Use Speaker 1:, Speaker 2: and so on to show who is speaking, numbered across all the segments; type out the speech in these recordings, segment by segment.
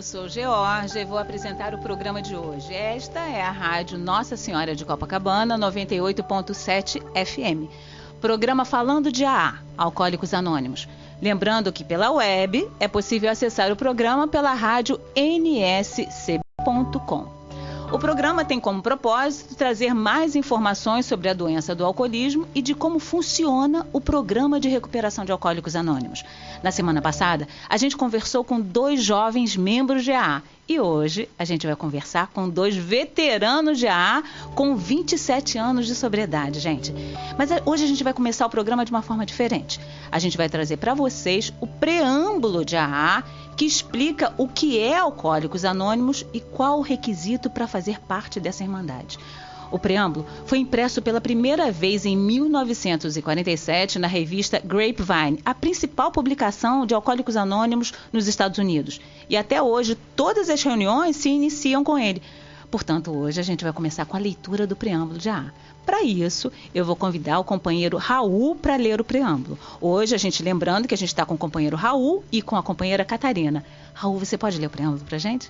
Speaker 1: sou Georgia e vou apresentar o programa de hoje. Esta é a rádio Nossa Senhora de Copacabana, 98.7 FM. Programa falando de AA, Alcoólicos Anônimos. Lembrando que pela web é possível acessar o programa pela rádio nscb.com. O programa tem como propósito trazer mais informações sobre a doença do alcoolismo e de como funciona o programa de recuperação de alcoólicos anônimos. Na semana passada, a gente conversou com 2 jovens membros de AA e hoje a gente vai conversar com 2 veteranos de AA com 27 anos de sobriedade, gente. Mas hoje a gente vai começar o programa de uma forma diferente. A gente vai trazer para vocês o preâmbulo de AA, que explica o que é Alcoólicos Anônimos e qual o requisito para fazer parte dessa irmandade. O preâmbulo foi impresso pela primeira vez em 1947 na revista Grapevine, a principal publicação de Alcoólicos Anônimos nos Estados Unidos. E até hoje, todas as reuniões se iniciam com ele. Portanto, hoje a gente vai começar com a leitura do preâmbulo de AA. Para isso, eu vou convidar o companheiro Raul para ler o preâmbulo. Hoje, lembrando que a gente está com o companheiro Raul e com a companheira Catarina. Raul, você pode ler o preâmbulo para a gente?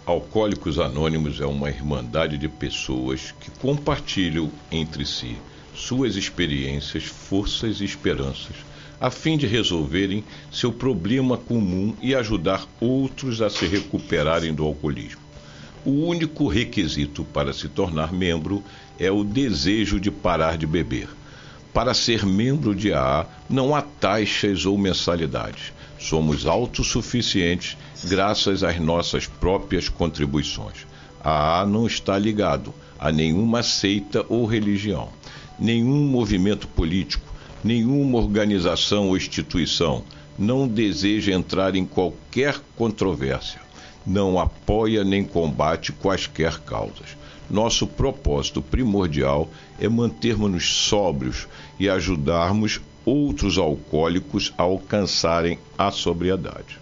Speaker 2: Alcoólicos Anônimos é uma irmandade de pessoas que compartilham entre si suas experiências, forças e esperanças, a fim de resolverem seu problema comum e ajudar outros a se recuperarem do alcoolismo. O único requisito para se tornar membro é o desejo de parar de beber. Para ser membro de AA, não há taxas ou mensalidades. Somos autossuficientes graças às nossas próprias contribuições. A AA não está ligado a nenhuma seita ou religião, nenhum movimento político, nenhuma organização ou instituição. Não deseja entrar em qualquer controvérsia. Não apoia nem combate quaisquer causas. Nosso propósito primordial é mantermos-nos sóbrios e ajudarmos outros alcoólicos a alcançarem a sobriedade.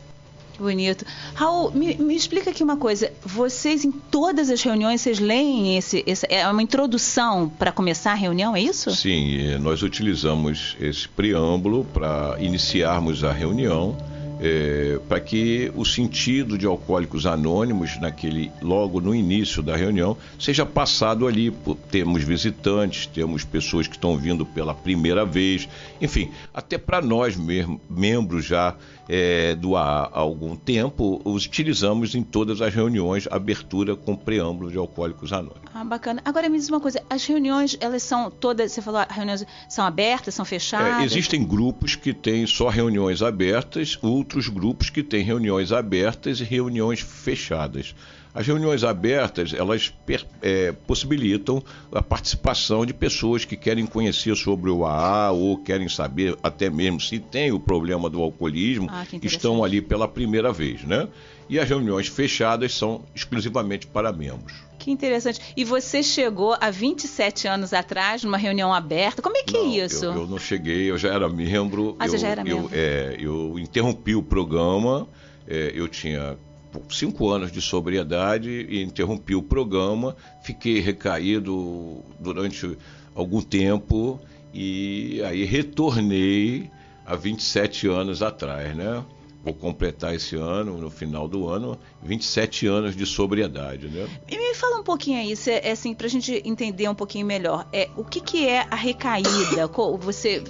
Speaker 1: Que bonito. Raul, me explica aqui uma coisa. Vocês, em todas as reuniões, vocês leem é uma introdução para começar a reunião, é isso?
Speaker 2: Sim, nós utilizamos esse preâmbulo para iniciarmos a reunião. Para que o sentido de Alcoólicos Anônimos, logo no início da reunião, seja passado ali. Temos visitantes, temos pessoas que estão vindo pela primeira vez, enfim, até para nós mesmos, membros já do AA há algum tempo, os utilizamos em todas as reuniões, abertura com preâmbulo de Alcoólicos Anônimos.
Speaker 1: Ah, bacana. Agora me diz uma coisa, as reuniões, elas são todas, você falou, as reuniões são abertas, são fechadas?
Speaker 2: Existem grupos que têm só reuniões abertas, outros grupos que têm reuniões abertas e reuniões fechadas. As reuniões abertas, elas possibilitam a participação de pessoas que querem conhecer sobre o AA ou querem saber até mesmo se tem o problema do alcoolismo, estão ali pela primeira vez, né? E as reuniões fechadas são exclusivamente para membros.
Speaker 1: Que interessante. E você chegou há 27 anos atrás, numa reunião aberta. Como é que é isso?
Speaker 2: Eu não cheguei, eu já era membro.
Speaker 1: Você já era membro?
Speaker 2: Eu interrompi o programa, eu tinha 5 anos de sobriedade e interrompi o programa, fiquei recaído durante algum tempo e aí retornei há 27 anos atrás, né? Vou completar esse ano, no final do ano, 27 anos de sobriedade, né?
Speaker 1: E me fala um pouquinho aí, assim, pra gente entender um pouquinho melhor. O que é a recaída? Você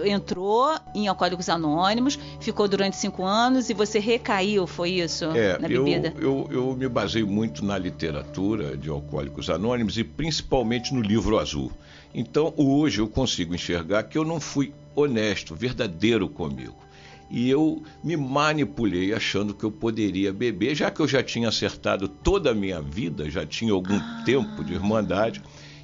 Speaker 1: entrou em Alcoólicos Anônimos, ficou durante 5 anos e você recaiu, foi isso? Na bebida?
Speaker 2: Eu me baseio muito na literatura de Alcoólicos Anônimos e principalmente no Livro Azul. Então, hoje eu consigo enxergar que eu não fui honesto, verdadeiro comigo. E eu me manipulei achando que eu poderia beber, já que eu já tinha acertado toda a minha vida, já tinha algum tempo de irmandade,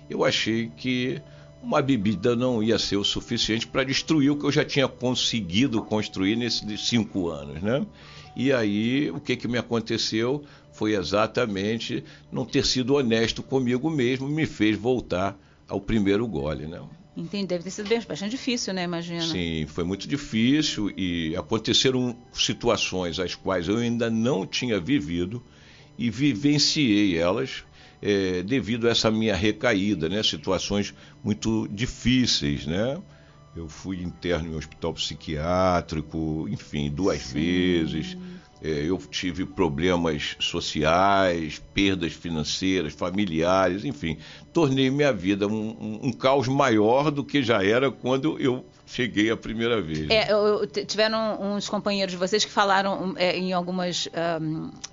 Speaker 2: eu achei que uma bebida não ia ser o suficiente para destruir o que eu já tinha conseguido construir nesses 5 anos, né? E aí, o que me aconteceu foi exatamente não ter sido honesto comigo mesmo, me fez voltar ao primeiro gole, né?
Speaker 1: Entendi, deve ter sido bastante difícil, né, imagina?
Speaker 2: Sim, foi muito difícil e aconteceram situações as quais eu ainda não tinha vivido e vivenciei elas devido a essa minha recaída, né? Situações muito difíceis, né? Eu fui interno em um hospital psiquiátrico, enfim, 2 vezes, Eu tive problemas sociais, perdas financeiras, familiares, enfim. Tornei minha vida um caos maior do que já era quando eu cheguei a primeira vez.
Speaker 1: Tiveram uns companheiros de vocês que falaram em algumas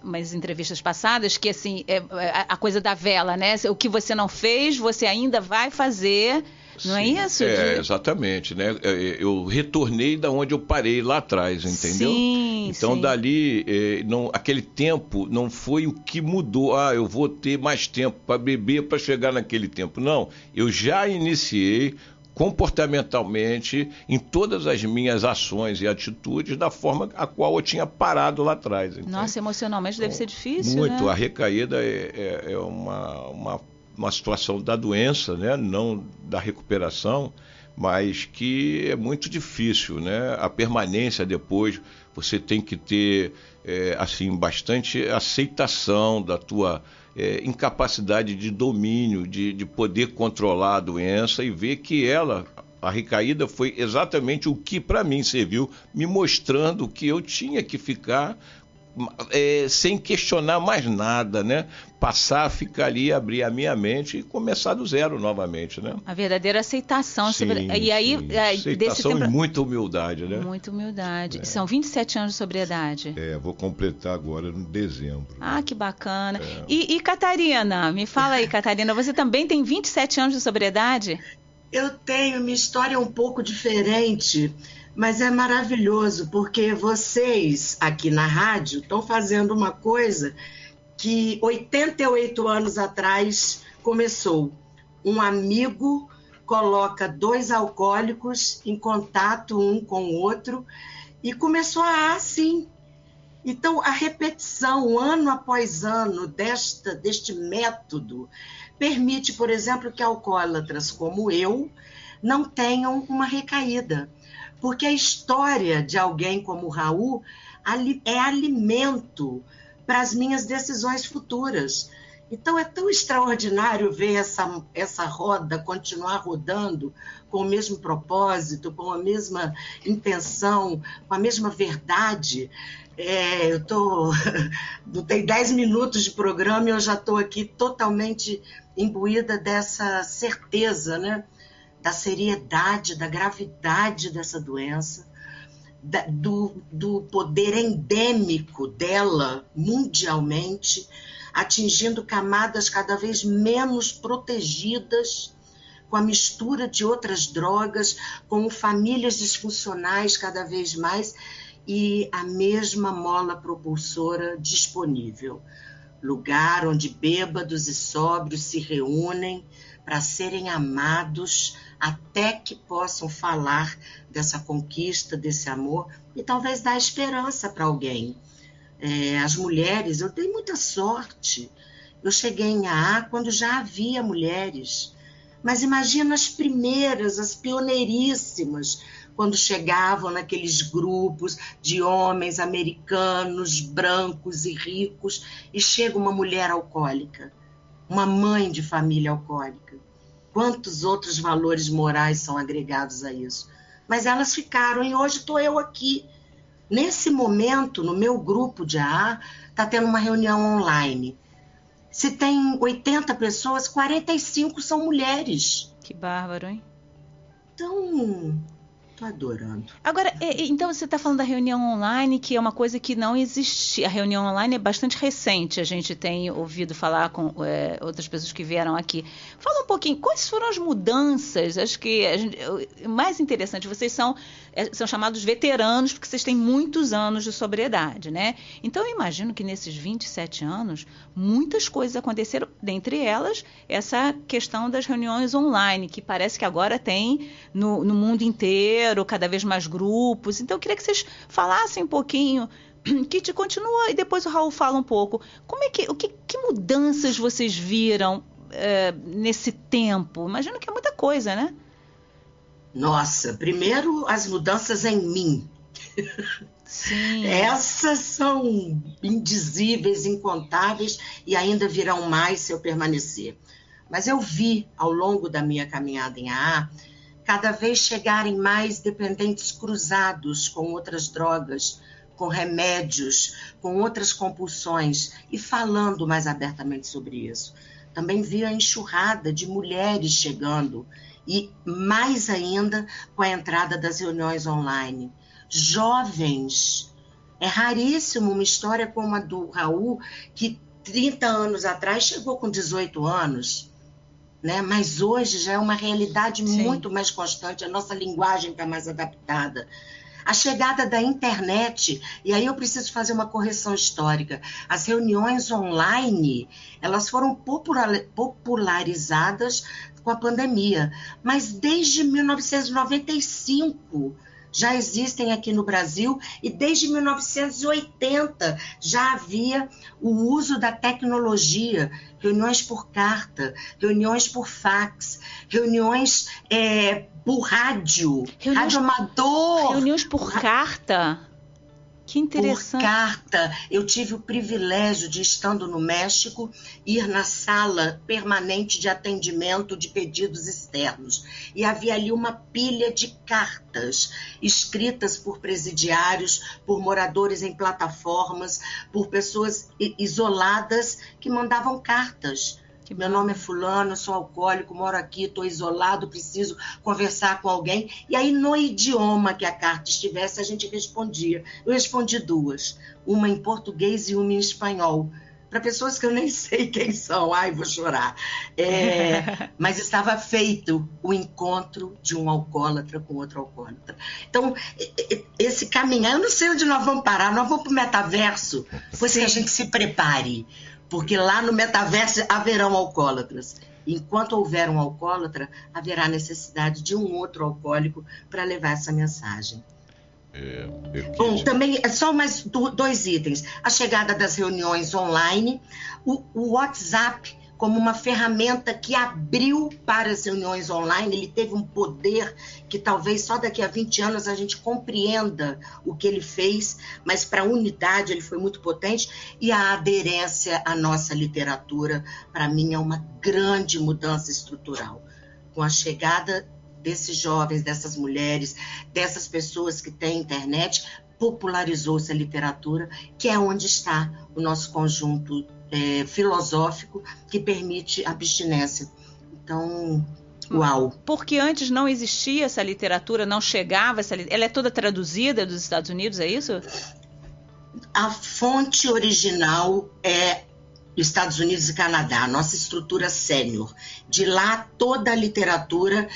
Speaker 1: umas entrevistas passadas que assim, a coisa da vela, né? O que você não fez, você ainda vai fazer. Não é isso?
Speaker 2: Exatamente, né? Eu retornei da onde eu parei lá atrás, entendeu?
Speaker 1: Sim,
Speaker 2: então,
Speaker 1: sim.
Speaker 2: Dali, aquele tempo não foi o que mudou. Eu vou ter mais tempo para beber para chegar naquele tempo. Não, eu já iniciei comportamentalmente em todas as minhas ações e atitudes da forma a qual eu tinha parado lá atrás. Entende?
Speaker 1: Nossa, emocionalmente deve ser difícil,
Speaker 2: muito,
Speaker 1: né?
Speaker 2: A recaída é uma situação da doença, né? Não da recuperação, mas que é muito difícil, né? A permanência depois, você tem que ter assim, bastante aceitação da tua incapacidade de domínio, de poder controlar a doença e ver que a recaída foi exatamente o que para mim serviu, me mostrando que eu tinha que ficar sem questionar mais nada, né? Passar a ficar ali, abrir a minha mente e começar do zero novamente, né?
Speaker 1: A verdadeira aceitação.
Speaker 2: Sim,
Speaker 1: e aí,
Speaker 2: aceitação
Speaker 1: desse tempo...
Speaker 2: e muita humildade, né?
Speaker 1: Muita humildade. São 27 anos de sobriedade.
Speaker 2: Vou completar agora em dezembro.
Speaker 1: Que bacana. E Catarina, me fala aí, Catarina, você também tem 27 anos de sobriedade?
Speaker 3: Eu tenho, minha história é um pouco diferente, mas é maravilhoso, porque vocês aqui na rádio estão fazendo uma coisa que 88 anos atrás começou. Um amigo coloca dois alcoólicos em contato um com o outro e começou assim. Então, a repetição, ano após ano, deste método, permite, por exemplo, que alcoólatras como eu não tenham uma recaída. Porque a história de alguém como o Raul é alimento para as minhas decisões futuras. Então é tão extraordinário ver essa roda continuar rodando com o mesmo propósito, com a mesma intenção, com a mesma verdade. Não tem 10 minutos de programa e eu já estou aqui totalmente imbuída dessa certeza, né? Da seriedade, da gravidade dessa doença, do poder endêmico dela mundialmente, atingindo camadas cada vez menos protegidas, com a mistura de outras drogas, com famílias disfuncionais cada vez mais, e a mesma mola propulsora disponível. Lugar onde bêbados e sóbrios se reúnem para serem amados até que possam falar dessa conquista, desse amor e talvez dar esperança para alguém. As mulheres, eu dei muita sorte. Eu cheguei em AA quando já havia mulheres. Mas imagina as primeiras, as pioneiríssimas, quando chegavam naqueles grupos de homens americanos, brancos e ricos, e chega uma mulher alcoólica, uma mãe de família alcoólica. Quantos outros valores morais são agregados a isso? Mas elas ficaram, e hoje estou eu aqui. Nesse momento, no meu grupo de AA, está tendo uma reunião online. Se tem 80 pessoas, 45 são mulheres.
Speaker 1: Que bárbaro, hein?
Speaker 3: Então, estou adorando.
Speaker 1: Agora, então você está falando da reunião online, que é uma coisa que não existia. A reunião online é bastante recente, a gente tem ouvido falar com outras pessoas que vieram aqui. Fala um pouquinho, quais foram as mudanças? Acho que mais interessante, vocês são chamados veteranos, porque vocês têm muitos anos de sobriedade, né? Então, eu imagino que nesses 27 anos, muitas coisas aconteceram, dentre elas, essa questão das reuniões online, que parece que agora tem no mundo inteiro, cada vez mais grupos. Então, eu queria que vocês falassem um pouquinho, que te continua, e depois o Raul fala um pouco. Que mudanças vocês viram nesse tempo? Imagino que é muita coisa, né?
Speaker 3: Nossa, primeiro as mudanças em mim.
Speaker 1: Sim.
Speaker 3: Essas são indizíveis, incontáveis e ainda virão mais se eu permanecer. Mas eu vi, ao longo da minha caminhada em AA, cada vez chegarem mais dependentes cruzados com outras drogas, com remédios, com outras compulsões, e falando mais abertamente sobre isso. Também vi a enxurrada de mulheres chegando, e mais ainda com a entrada das reuniões online. Jovens. É raríssimo uma história como a do Raul, que 30 anos atrás chegou com 18 anos, né? Mas hoje já é uma realidade
Speaker 1: Sim.
Speaker 3: muito mais constante, a nossa linguagem está mais adaptada. A chegada da internet, e aí eu preciso fazer uma correção histórica, as reuniões online, elas foram popularizadas com a pandemia, mas desde 1995 já existem aqui no Brasil, e desde 1980 já havia o uso da tecnologia, reuniões por carta, reuniões por fax, reuniões por rádio amador.
Speaker 1: Reuniões por carta? Que interessante.
Speaker 3: Por carta. Eu tive o privilégio de, estando no México, ir na sala permanente de atendimento de pedidos externos. E havia ali uma pilha de cartas escritas por presidiários, por moradores em plataformas, por pessoas isoladas que mandavam cartas. Meu nome é fulano, sou alcoólico, moro aqui, estou isolado, preciso conversar com alguém. E aí, no idioma que a carta estivesse, a gente respondia. Eu respondi 2, uma em português e uma em espanhol, para pessoas que eu nem sei quem são. Ai, vou chorar. Mas estava feito o encontro de um alcoólatra com outro alcoólatra. Então, esse caminhar, eu não sei onde nós vamos parar, nós vamos para o metaverso, pois que a gente se prepare. Porque lá no metaverso haverão alcoólatras. Enquanto houver um alcoólatra, haverá necessidade de um outro alcoólico para levar essa mensagem. Bom, também, só mais 2 itens. A chegada das reuniões online, o WhatsApp como uma ferramenta que abriu para as reuniões online, ele teve um poder que talvez só daqui a 20 anos a gente compreenda o que ele fez, mas para a unidade ele foi muito potente, e a aderência à nossa literatura, para mim, é uma grande mudança estrutural. Com a chegada desses jovens, dessas mulheres, dessas pessoas que têm internet, popularizou-se a literatura, que é onde está o nosso conjunto filosófico que permite abstinência. Então, uau!
Speaker 1: Porque antes não existia essa literatura, não chegava essa literatura. Ela é toda traduzida dos Estados Unidos, é isso?
Speaker 3: A fonte original é Estados Unidos e Canadá, a nossa estrutura sênior. De lá, toda a literatura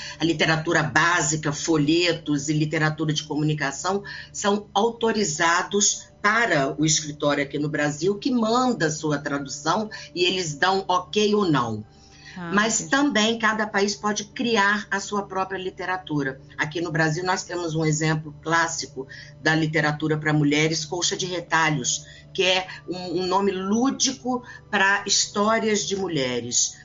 Speaker 3: básica, folhetos e literatura de comunicação são autorizados para o escritório aqui no Brasil, que manda sua tradução e eles dão ok ou não. Mas também cada país pode criar a sua própria literatura. Aqui no Brasil nós temos um exemplo clássico da literatura para mulheres, Colcha de Retalhos, que é um nome lúdico para histórias de mulheres.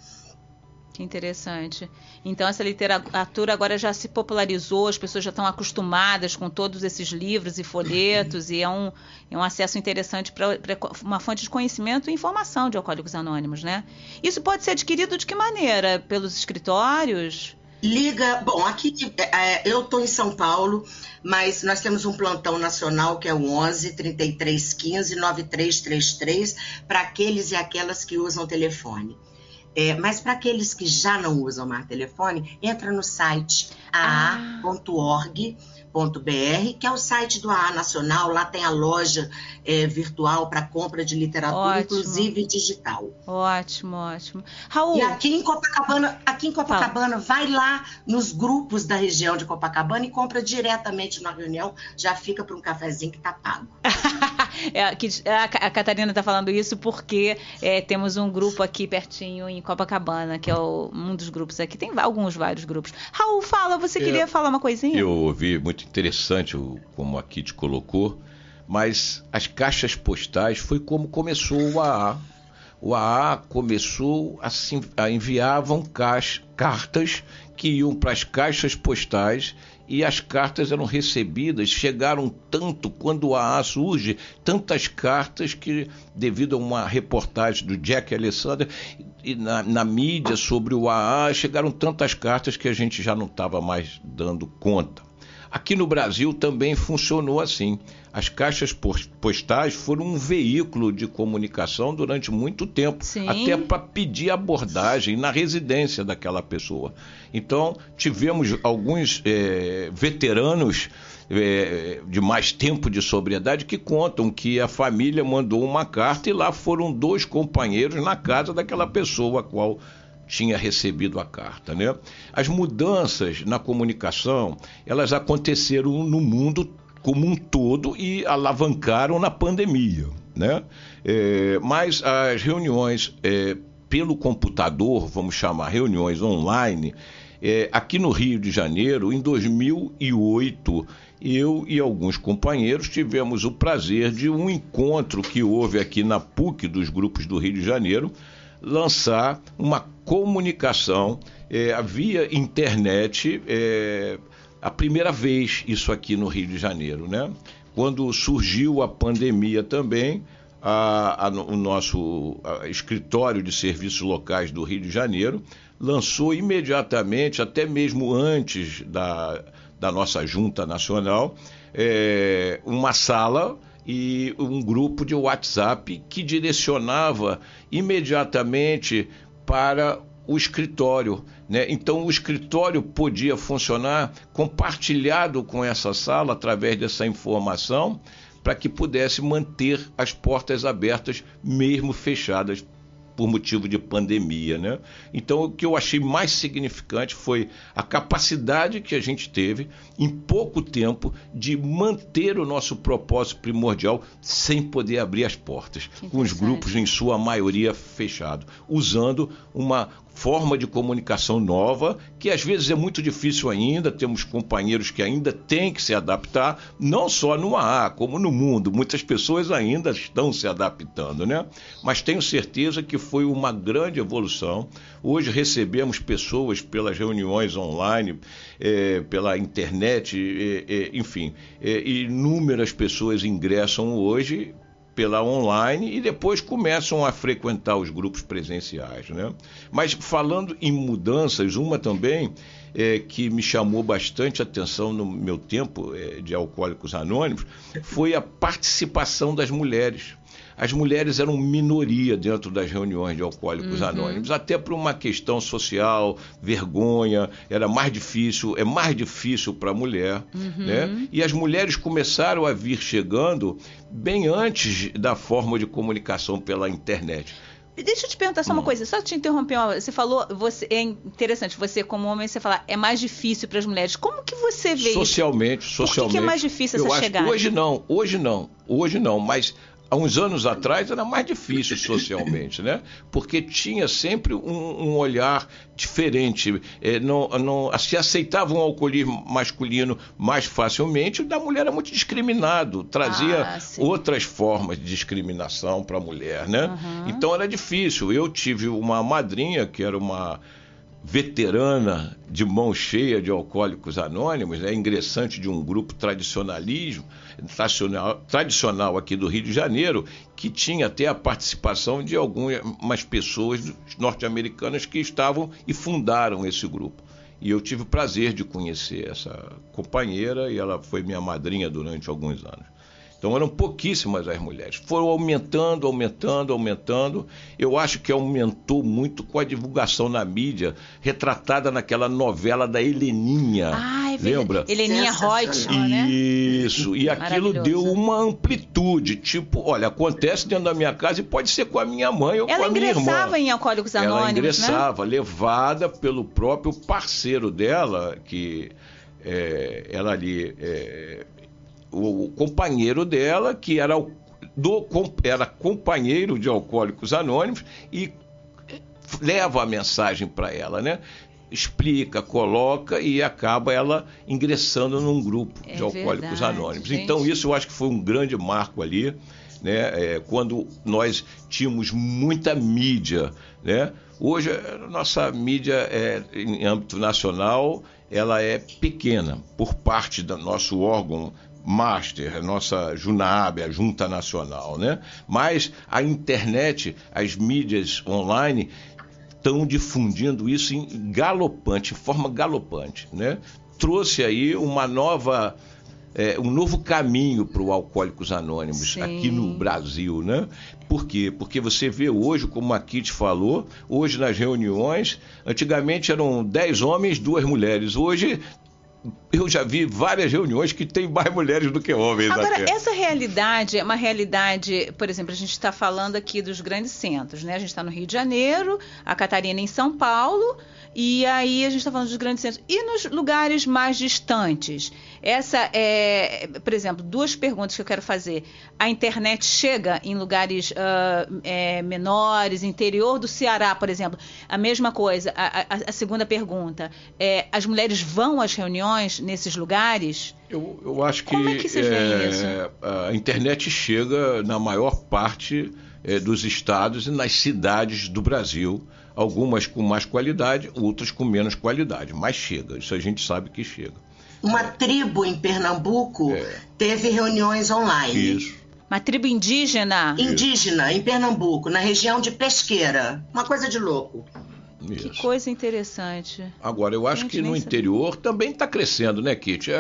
Speaker 1: Que interessante. Então, essa literatura agora já se popularizou, as pessoas já estão acostumadas com todos esses livros e folhetos, e é um acesso interessante para uma fonte de conhecimento e informação de Alcoólicos Anônimos, né? Isso pode ser adquirido de que maneira? Pelos escritórios?
Speaker 3: Bom, aqui eu estou em São Paulo, mas nós temos um plantão nacional que é o 11 33 15 9333 para aqueles e aquelas que usam telefone. Mas para aqueles que já não usam mais telefone, entra no site aa.org.br, que é o site do AA Nacional. Lá tem a loja virtual para compra de literatura, ótimo, inclusive digital.
Speaker 1: Ótimo, ótimo. Raul.
Speaker 3: E aqui em Copacabana, vai lá nos grupos da região de Copacabana e compra diretamente na reunião, já fica para um cafezinho que está pago.
Speaker 1: A Catarina está falando isso porque temos um grupo aqui pertinho em Copacabana, que é um dos grupos aqui. Tem vários grupos. Raul, fala, você queria falar uma coisinha?
Speaker 2: Eu ouvi, muito interessante como a Kitty colocou, mas as caixas postais foi como começou o AA. O AA começou a enviavam cartas que iam para as caixas postais, e as cartas eram recebidas, chegaram tanto, quando o AA surge, tantas cartas que, devido a uma reportagem do Jack Alessandra, e na mídia sobre o AA, chegaram tantas cartas que a gente já não estava mais dando conta. Aqui no Brasil também funcionou assim. As caixas postais foram um veículo de comunicação durante muito tempo,
Speaker 1: Sim.
Speaker 2: até para pedir abordagem na residência daquela pessoa. Então, tivemos alguns veteranos de mais tempo de sobriedade que contam que a família mandou uma carta e lá foram 2 companheiros na casa daquela pessoa a qual tinha recebido a carta, né? As mudanças na comunicação, elas aconteceram no mundo como um todo e alavancaram na pandemia, né? Mas as reuniões pelo computador, vamos chamar reuniões online, aqui no Rio de Janeiro, em 2008, eu e alguns companheiros tivemos o prazer de um encontro que houve aqui na PUC dos grupos do Rio de Janeiro, lançar uma comunicação via internet, a primeira vez isso aqui no Rio de Janeiro, né? Quando surgiu a pandemia também, o nosso escritório de serviços locais do Rio de Janeiro lançou imediatamente, até mesmo antes da nossa junta nacional, uma sala e um grupo de WhatsApp que direcionava imediatamente para o escritório, né? Então o escritório podia funcionar compartilhado com essa sala através dessa informação para que pudesse manter as portas abertas mesmo fechadas por motivo de pandemia, né? Então, o que eu achei mais significante foi a capacidade que a gente teve, em pouco tempo, de manter o nosso propósito primordial sem poder abrir as portas, com os grupos, em sua maioria, fechados, usando uma forma de comunicação nova, que às vezes é muito difícil ainda, temos companheiros que ainda têm que se adaptar, não só no AA, como no mundo, muitas pessoas ainda estão se adaptando, né? Mas tenho certeza que foi uma grande evolução. Hoje recebemos pessoas pelas reuniões online, pela internet, enfim, inúmeras pessoas ingressam hoje pela online e depois começam a frequentar os grupos presenciais, né? Mas falando em mudanças, uma também que me chamou bastante atenção no meu tempo de Alcoólicos Anônimos foi a participação das mulheres. As mulheres eram minoria dentro das reuniões de Alcoólicos Anônimos, até por uma questão social, vergonha, é mais difícil para a mulher, né? E as mulheres começaram a vir chegando bem antes da forma de comunicação pela internet.
Speaker 1: Deixa eu te perguntar só uma coisa, só te interromper, você falou, é interessante, você como homem, você falar, é mais difícil para as mulheres. Como que você vê
Speaker 2: socialmente,
Speaker 1: isso? Por que é mais difícil essa chegada?
Speaker 2: Hoje não, mas há uns anos atrás era mais difícil socialmente, né? Porque tinha sempre um olhar diferente, se aceitava um alcoolismo masculino mais facilmente, o da mulher era muito discriminado, trazia outras formas de discriminação para a mulher, né? Então era difícil. Eu tive uma madrinha que era uma veterana de mão cheia de Alcoólicos Anônimos, né, ingressante de um grupo tradicional aqui do Rio de Janeiro, que tinha até a participação de algumas pessoas norte-americanas que estavam e fundaram esse grupo. E eu tive o prazer de conhecer essa companheira e ela foi minha madrinha durante alguns anos. Então eram pouquíssimas as mulheres. Foram aumentando. Eu acho que aumentou muito com a divulgação na mídia, retratada naquela novela da Heleninha. Lembra?
Speaker 1: Heleninha Reutemann, né?
Speaker 2: Isso. E aquilo deu uma amplitude. Tipo, olha, acontece dentro da minha casa e pode ser com a minha mãe ou com a minha irmã. Ela ingressava
Speaker 1: em Alcoólicos Anônimos,
Speaker 2: Ela ingressava, né? Levada pelo próprio parceiro dela, que ela ali... o companheiro dela, que era companheiro de Alcoólicos Anônimos, e leva a mensagem para ela, né? Explica, coloca e acaba ela ingressando num grupo de Alcoólicos Anônimos. Gente. Então isso eu acho que foi um grande marco ali, né? Quando nós tínhamos muita mídia, né? Hoje a nossa mídia em âmbito nacional ela é pequena por parte do nosso órgão Master, a nossa Junab, a Junta Nacional, né? Mas a internet, as mídias online estão difundindo isso em forma galopante, né? trouxe aí uma nova... um novo caminho para o Alcoólicos Anônimos. Sim. Aqui no Brasil, né? Por quê? Porque você vê hoje, como a Kitty falou, hoje nas reuniões, antigamente eram 10 homens, 2 mulheres. Hoje eu já vi várias reuniões que tem mais mulheres do que homens.
Speaker 1: Agora,
Speaker 2: até.
Speaker 1: Essa realidade é uma realidade, por exemplo, a gente está falando aqui dos grandes centros, né? A gente está no Rio de Janeiro, a Catarina em São Paulo, e aí a gente está falando dos grandes centros. E nos lugares mais distantes? Por exemplo, 2 perguntas que eu quero fazer. A internet chega em lugares menores, interior do Ceará, por exemplo? A mesma coisa. A segunda pergunta. As mulheres vão às reuniões nesses lugares?
Speaker 2: Eu acho que...
Speaker 1: Como é que vocês veem isso?
Speaker 2: A internet chega na maior parte dos estados e nas cidades do Brasil. Algumas com mais qualidade, outras com menos qualidade. Mas chega, isso a gente sabe que chega.
Speaker 3: Uma tribo em Pernambuco teve reuniões online.
Speaker 2: Isso.
Speaker 1: Uma tribo indígena?
Speaker 3: Indígena, em Pernambuco, na região de Pesqueira. Uma coisa de louco.
Speaker 2: Isso.
Speaker 1: Que coisa interessante.
Speaker 2: Agora, eu acho que no interior também está crescendo, né, Kitty?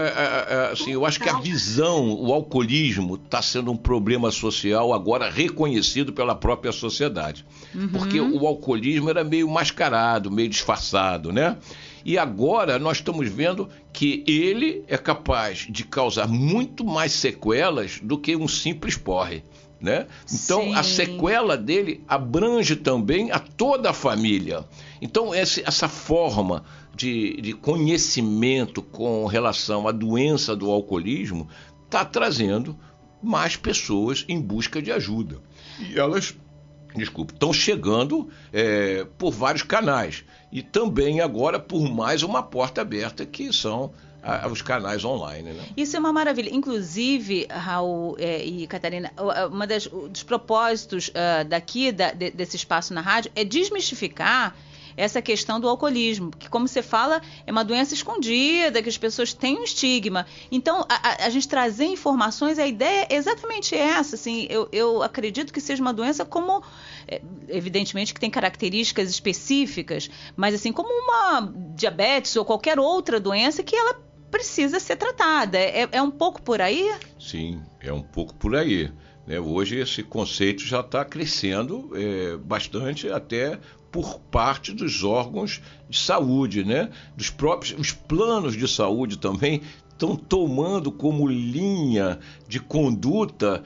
Speaker 2: Assim, eu acho que a visão, o alcoolismo está sendo um problema social agora reconhecido pela própria sociedade. Uhum. Porque o alcoolismo era meio mascarado, meio disfarçado, né? E agora nós estamos vendo que ele é capaz de causar muito mais sequelas do que um simples porre. Né? Então, sim, a sequela dele abrange também a toda a família. Então, essa forma de conhecimento com relação à doença do alcoolismo está trazendo mais pessoas em busca de ajuda. E elas, estão chegando por vários canais. E também agora por mais uma porta aberta, que são os canais online, né?
Speaker 1: Isso é uma maravilha. Inclusive, Raul e Catarina, dos propósitos desse espaço na rádio é desmistificar essa questão do alcoolismo, que, como você fala, é uma doença escondida, que as pessoas têm um estigma. Então, a gente trazer informações, a ideia é exatamente essa. Assim, eu acredito que seja uma doença como... evidentemente que tem características específicas, mas assim, como uma diabetes ou qualquer outra doença que ela precisa ser tratada. É um pouco por aí?
Speaker 2: Sim, é um pouco por aí. Né? Hoje esse conceito já está crescendo bastante, até por parte dos órgãos de saúde, né? Os planos de saúde também estão tomando como linha de conduta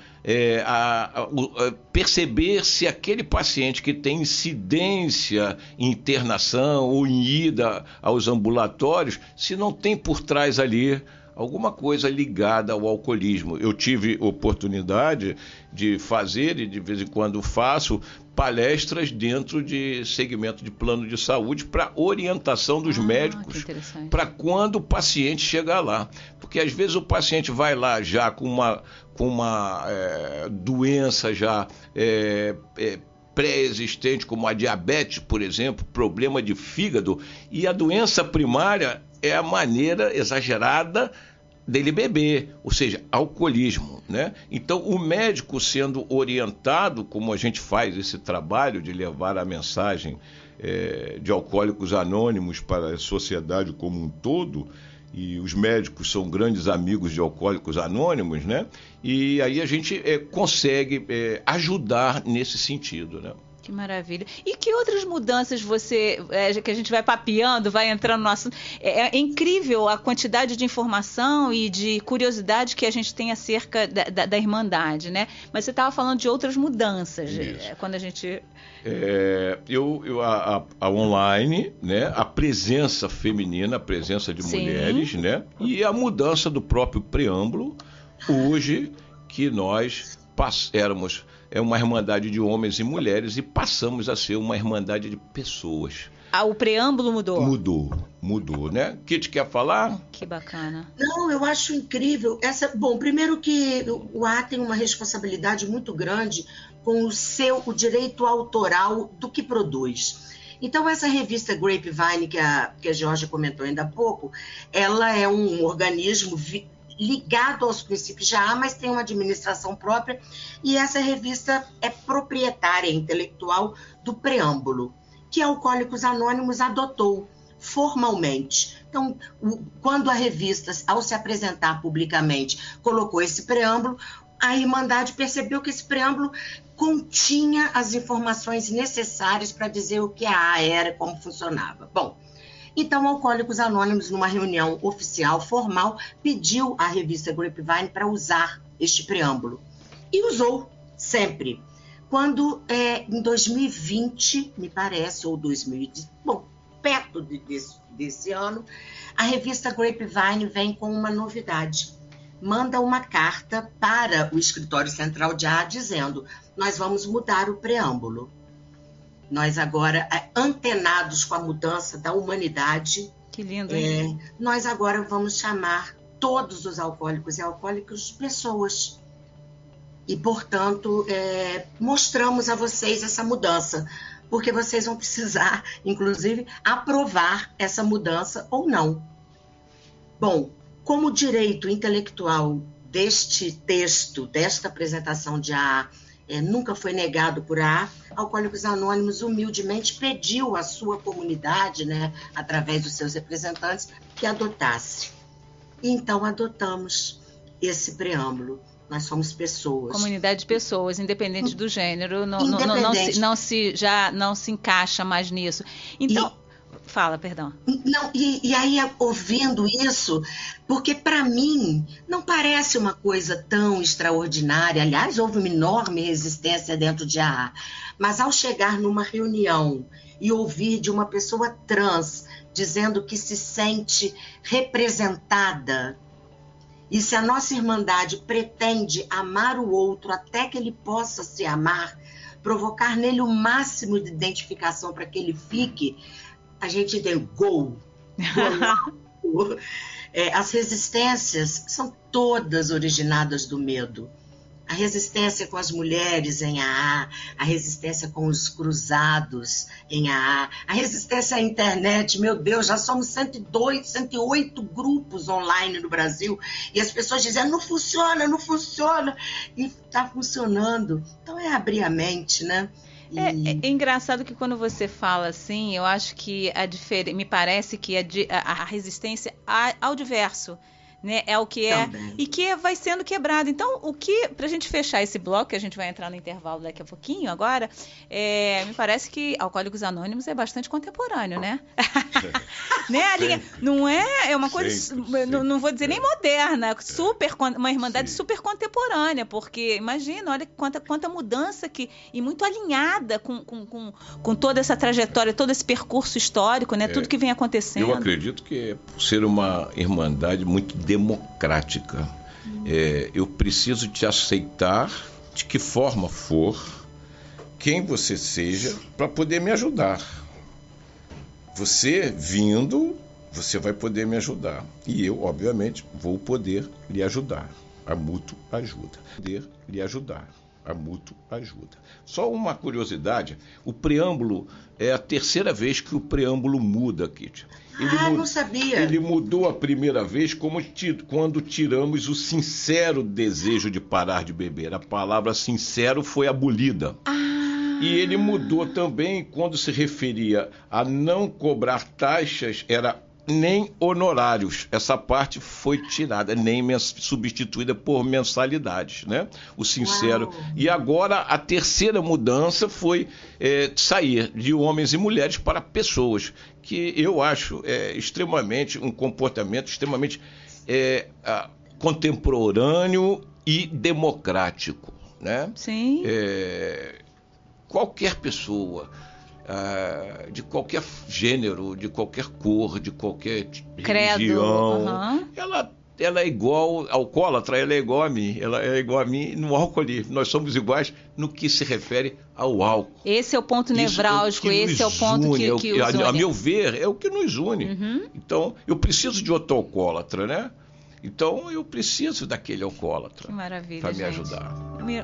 Speaker 2: perceber se aquele paciente que tem incidência em internação ou em ida aos ambulatórios, se não tem por trás ali alguma coisa ligada ao alcoolismo. Eu tive oportunidade de fazer, e de vez em quando faço, palestras dentro de segmento de plano de saúde para orientação dos médicos, para quando o paciente chegar lá. Porque às vezes o paciente vai lá já com uma doença já pré-existente, como a diabetes, por exemplo, problema de fígado, e a doença primária é a maneira exagerada dele beber, ou seja, alcoolismo, né? Então, o médico sendo orientado, como a gente faz esse trabalho de levar a mensagem de Alcoólicos Anônimos para a sociedade como um todo, e os médicos são grandes amigos de Alcoólicos Anônimos, né? E aí a gente consegue ajudar nesse sentido, né?
Speaker 1: Que maravilha. E que outras mudanças que a gente vai papeando, vai entrando no assunto? É incrível a quantidade de informação e de curiosidade que a gente tem acerca da Irmandade, né? Mas você estava falando de outras mudanças. Quando a gente...
Speaker 2: a online, né? A presença feminina, a presença de mulheres, né? E a mudança do próprio preâmbulo, hoje que nós éramos uma irmandade de homens e mulheres e passamos a ser uma irmandade de pessoas.
Speaker 1: O preâmbulo mudou?
Speaker 2: Mudou, né? Kitty, quer falar?
Speaker 1: Que bacana.
Speaker 3: Não, eu acho incrível. Bom, primeiro que o A tem uma responsabilidade muito grande com o direito autoral do que produz. Então, essa revista Grapevine, que a Georgia comentou ainda há pouco, ela é um organismo ligado aos princípios já, mas tem uma administração própria, e essa revista é proprietária intelectual do preâmbulo, que Alcoólicos Anônimos adotou formalmente Então, quando a revista, ao se apresentar publicamente, colocou esse preâmbulo, a Irmandade percebeu que esse preâmbulo continha as informações necessárias para dizer o que a AA era, como funcionava. Bom, então, Alcoólicos Anônimos, numa reunião oficial, formal, pediu à revista Grapevine para usar este preâmbulo. E usou, sempre. Quando, em 2020, me parece, ou 2010, bom, perto desse ano, a revista Grapevine vem com uma novidade. Manda uma carta para o escritório central de AA dizendo: nós vamos mudar o preâmbulo. Nós agora, antenados com a mudança da humanidade,
Speaker 1: que lindo, hein?
Speaker 3: Nós agora vamos chamar todos os alcoólicos e alcoólicas pessoas. E, portanto, mostramos a vocês essa mudança, porque vocês vão precisar, inclusive, aprovar essa mudança ou não. Bom, como direito intelectual deste texto, desta apresentação de AA, nunca foi negado por AA, Alcoólicos Anônimos humildemente pediu à sua comunidade, né, através dos seus representantes, que adotasse. E então adotamos esse preâmbulo. Nós somos pessoas.
Speaker 1: Comunidade de pessoas, independente do gênero, não se encaixa mais nisso. Então, fala, perdão.
Speaker 3: Não, e aí, ouvindo isso, porque para mim não parece uma coisa tão extraordinária. Aliás, houve uma enorme resistência dentro de AA. Mas ao chegar numa reunião e ouvir de uma pessoa trans dizendo que se sente representada, e se a nossa Irmandade pretende amar o outro até que ele possa se amar, provocar nele o máximo de identificação para que ele fique, a gente deu gol. As resistências são todas originadas do medo. A resistência com as mulheres em AA, a resistência com os cruzados em AA, a resistência à internet. Meu Deus, já somos 108 grupos online no Brasil e as pessoas dizem: não funciona, não funciona, e está funcionando. Então é abrir a mente, né?
Speaker 1: É engraçado que quando você fala assim, eu acho que me parece que a resistência ao diverso, né, é o que é também. E que vai sendo quebrado. Então, pra gente fechar esse bloco, que a gente vai entrar no intervalo daqui a pouquinho agora, me parece que Alcoólicos Anônimos é bastante contemporâneo, né? Né, a linha, não é uma coisa, não vou dizer nem moderna, uma irmandade super contemporânea, porque imagina, olha quanta mudança e muito alinhada com toda essa trajetória, todo esse percurso histórico, né, tudo que vem acontecendo.
Speaker 2: Eu acredito que por ser uma irmandade muito democrática, eu preciso te aceitar de que forma for, quem você seja, para poder me ajudar. Você vindo, você vai poder me ajudar. E eu, obviamente, vou poder lhe ajudar. A mútua ajuda. Poder lhe ajudar. A mútua ajuda. Só uma curiosidade, o preâmbulo é a terceira vez que o preâmbulo muda, Kitty.
Speaker 3: Não sabia.
Speaker 2: Ele mudou a primeira vez quando tiramos o sincero desejo de parar de beber. A palavra sincero foi abolida. E ele mudou também quando se referia a não cobrar taxas, era nem honorários. Essa parte foi tirada, nem substituída por mensalidades, né? O sincero. Uau. E agora a terceira mudança foi sair de homens e mulheres para pessoas, que eu acho extremamente um comportamento extremamente contemporâneo e democrático, né?
Speaker 1: Sim.
Speaker 2: Qualquer pessoa, de qualquer gênero, de qualquer cor, de qualquer religião, ela é igual, alcoólatra, ela é igual a mim, ela é igual a mim no alcoolismo. Nós somos iguais no que se refere ao álcool.
Speaker 1: Esse é o ponto nevrálgico, esse é o ponto que nos une.
Speaker 2: A meu ver, é o que nos une. Uhum. Então, eu preciso de outro alcoólatra, né? Então, eu preciso daquele alcoólatra para me ajudar.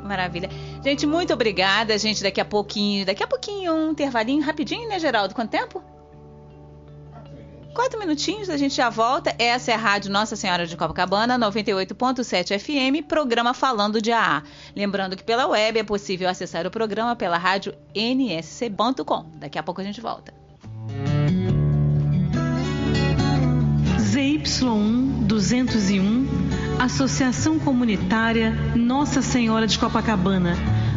Speaker 1: Maravilha. Gente, muito obrigada. Gente, daqui a pouquinho, um intervalinho rapidinho, né, Geraldo? Quanto tempo? 4 minutinhos, a gente já volta. Essa é a Rádio Nossa Senhora de Copacabana, 98.7 FM, programa Falando de AA. Lembrando que pela web é possível acessar o programa pela rádio nsc.com. Daqui a pouco a gente volta.
Speaker 4: ZY1 201, Associação Comunitária Nossa Senhora de Copacabana,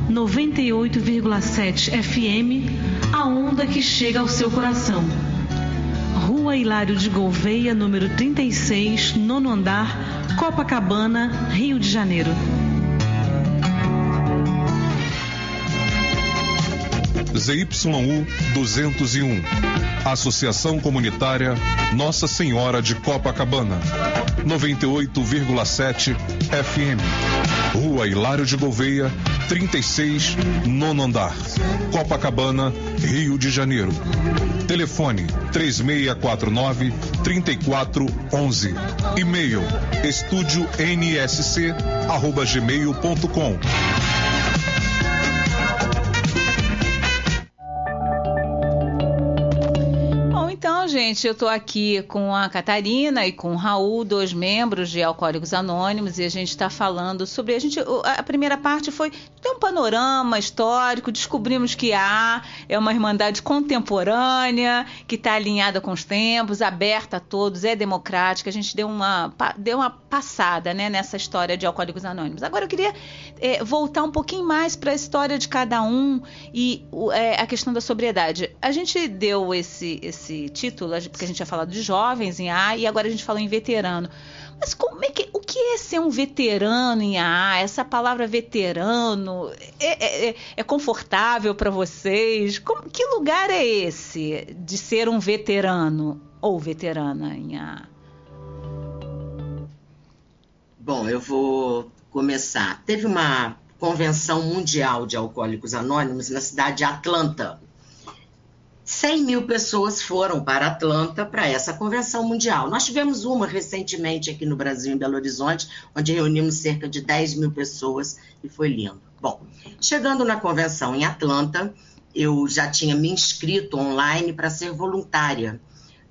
Speaker 4: 98,7 FM, a onda que chega ao seu coração. Rua Hilário de Gouveia, número 36, 9º andar, Copacabana, Rio de Janeiro.
Speaker 5: ZYU 201, Associação Comunitária Nossa Senhora de Copacabana, 98,7 FM, Rua Hilário de Gouveia, 36, 9º andar, Copacabana, Rio de Janeiro. Telefone 3649-3411. E-mail estudionsc@gmail.com.
Speaker 1: Gente, eu estou aqui com a Catarina e com o Raul, 2 membros de Alcoólicos Anônimos, e a gente está falando sobre... A primeira parte foi ter um panorama histórico, descobrimos que a AA é uma irmandade contemporânea, que está alinhada com os tempos, aberta a todos, é democrática. A gente deu uma passada, né, nessa história de Alcoólicos Anônimos. Agora eu queria voltar um pouquinho mais para a história de cada um e a questão da sobriedade. A gente deu esse título, porque a gente tinha falado de jovens em AA e agora a gente falou em veterano. Mas o que é ser um veterano em AA? Essa palavra veterano é confortável para vocês? Que lugar é esse de ser um veterano ou veterana em AA?
Speaker 3: Bom, eu vou começar. Teve uma convenção mundial de Alcoólicos Anônimos na cidade de Atlanta. 100 mil pessoas foram para Atlanta para essa convenção mundial. Nós tivemos uma recentemente aqui no Brasil, em Belo Horizonte, onde reunimos cerca de 10 mil pessoas e foi lindo. Bom, chegando na convenção em Atlanta, eu já tinha me inscrito online para ser voluntária.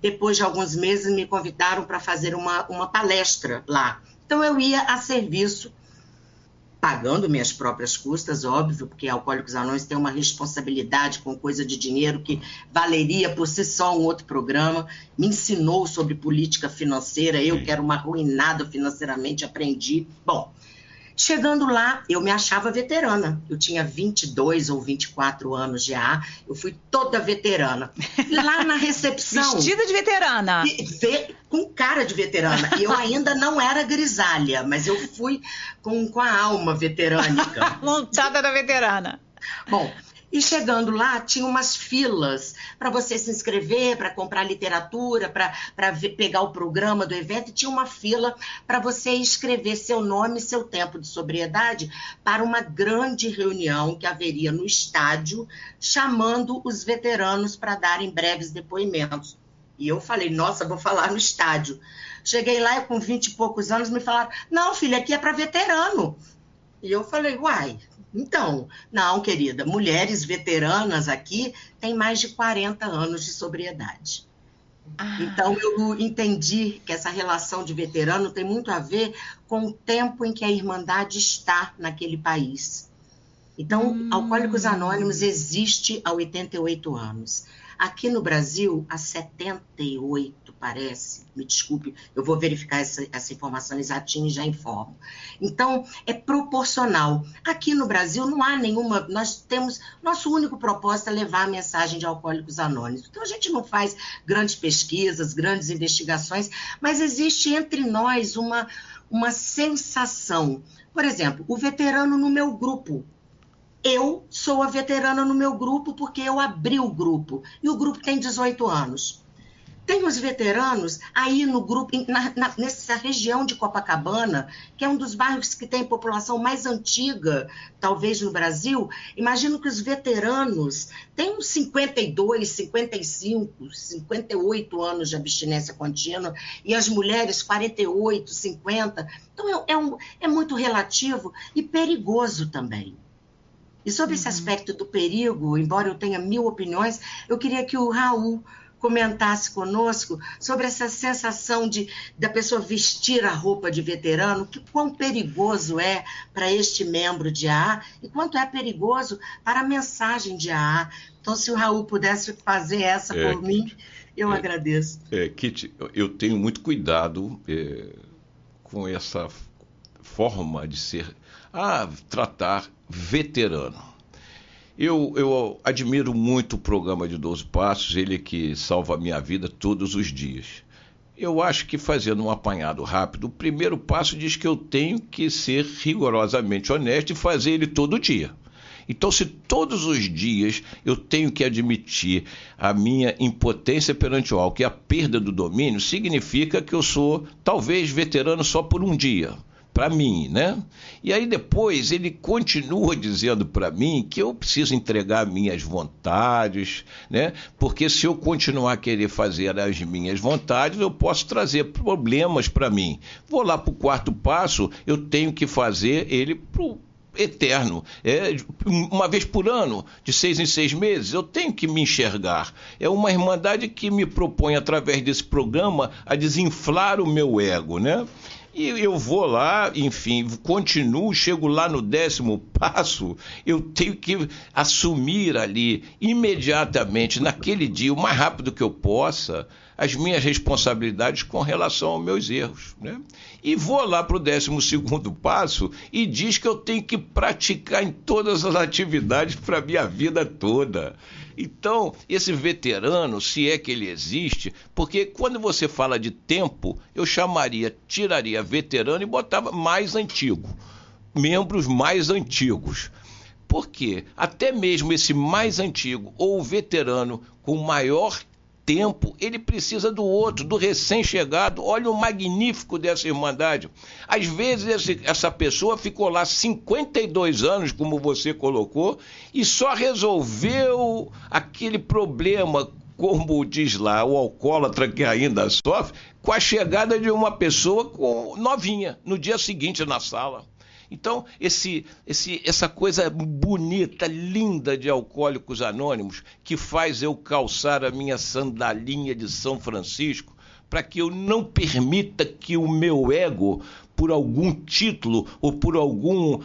Speaker 3: Depois de alguns meses me convidaram para fazer uma palestra lá. Então eu ia a serviço, pagando minhas próprias custas, óbvio, porque Alcoólicos Anônimos tem uma responsabilidade com coisa de dinheiro que valeria por si só um outro programa. Me ensinou sobre política financeira, eu que era uma arruinada financeiramente, aprendi. Bom, chegando lá, eu me achava veterana. Eu tinha 22 ou 24 anos de AA, eu fui toda veterana. E lá na recepção...
Speaker 1: Vestida de veterana.
Speaker 3: Com cara de veterana. E eu ainda não era grisalha, mas eu fui com a alma veterânica.
Speaker 1: Montada da veterana.
Speaker 3: Bom, e chegando lá, tinha umas filas para você se inscrever, para comprar literatura, para pegar o programa do evento. E tinha uma fila para você escrever seu nome e seu tempo de sobriedade para uma grande reunião que haveria no estádio, chamando os veteranos para darem breves depoimentos. E eu falei, nossa, vou falar no estádio. Cheguei lá, com 20 e poucos anos, me falaram, não, filha, aqui é para veterano. E eu falei, uai, então, não, querida, mulheres veteranas aqui têm mais de 40 anos de sobriedade. Então, eu entendi que essa relação de veterano tem muito a ver com o tempo em que a Irmandade está naquele país. Então, Alcoólicos Anônimos existe há 88 anos. Aqui no Brasil, há 78, parece. Me desculpe, eu vou verificar essa informação exatinha e já informo. Então, é proporcional. Aqui no Brasil não há nenhuma... Nós temos... Nosso único propósito é levar a mensagem de Alcoólicos Anônimos. Então, a gente não faz grandes pesquisas, grandes investigações, mas existe entre nós uma sensação. Por exemplo, o veterano no meu grupo. Eu sou a veterana no meu grupo porque eu abri o grupo. E o grupo tem 18 anos. Tem os veteranos aí no grupo, nessa região de Copacabana, que é um dos bairros que tem população mais antiga, talvez no Brasil. Imagino que os veteranos têm uns 52, 55, 58 anos de abstinência contínua e as mulheres 48, 50. Então é muito relativo e perigoso também. E sobre esse aspecto do perigo, embora eu tenha 1000 opiniões, eu queria que o Raul comentasse conosco sobre essa sensação da pessoa vestir a roupa de veterano, que quão perigoso é para este membro de AA e quanto é perigoso para a mensagem de AA. Então, se o Raul pudesse fazer essa por mim, eu agradeço.
Speaker 2: Kitty, eu tenho muito cuidado com essa forma de tratar veterano. Eu admiro muito o programa de 12 Passos, ele que salva a minha vida todos os dias. Eu acho que, fazendo um apanhado rápido, o primeiro passo diz que eu tenho que ser rigorosamente honesto e fazer ele todo dia. Então, se todos os dias eu tenho que admitir a minha impotência perante o álcool e a perda do domínio, significa que eu sou, talvez, veterano só por um dia. Para mim, né? E aí depois ele continua dizendo para mim que eu preciso entregar minhas vontades, né? Porque se eu continuar a querer fazer as minhas vontades, eu posso trazer problemas para mim. Vou lá para o quarto passo, eu tenho que fazer ele pro eterno, uma vez por ano, de 6 em 6 meses, eu tenho que me enxergar. É uma irmandade que me propõe, através desse programa, a desinflar o meu ego, né? E eu vou lá, enfim, continuo, chego lá no 10º passo, eu tenho que assumir ali, imediatamente, naquele dia, o mais rápido que eu possa, as minhas responsabilidades com relação aos meus erros, né? E vou lá para o 12º passo e diz que eu tenho que praticar em todas as atividades para a minha vida toda. Então, esse veterano, se é que ele existe, porque quando você fala de tempo, eu tiraria veterano e botava mais antigo, membros mais antigos. Por quê? Até mesmo esse mais antigo ou veterano com maior tempo, ele precisa do outro, do recém-chegado. Olha o magnífico dessa irmandade. Às vezes essa pessoa ficou lá 52 anos, como você colocou, e só resolveu aquele problema, como diz lá, o alcoólatra que ainda sofre, com a chegada de uma pessoa novinha, no dia seguinte na sala. Então, essa coisa bonita, linda de Alcoólicos Anônimos, que faz eu calçar a minha sandalinha de São Francisco, para que eu não permita que o meu ego, por algum título ou por algum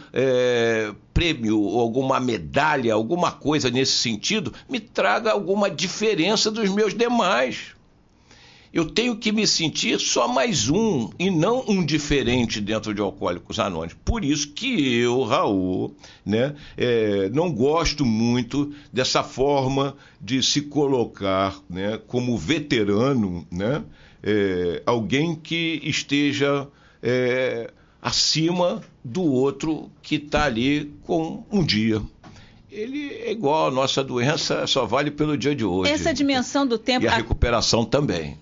Speaker 2: prêmio, ou alguma medalha, alguma coisa nesse sentido, me traga alguma diferença dos meus demais. Eu tenho que me sentir só mais um, e não um diferente dentro de Alcoólicos Anônimos. Por isso que eu, Raul, né, não gosto muito dessa forma de se colocar, né, como veterano, né, alguém que esteja acima do outro que está ali com um dia. Ele é igual, a nossa doença só vale pelo dia de hoje.
Speaker 1: Essa dimensão do tempo...
Speaker 2: E a recuperação também.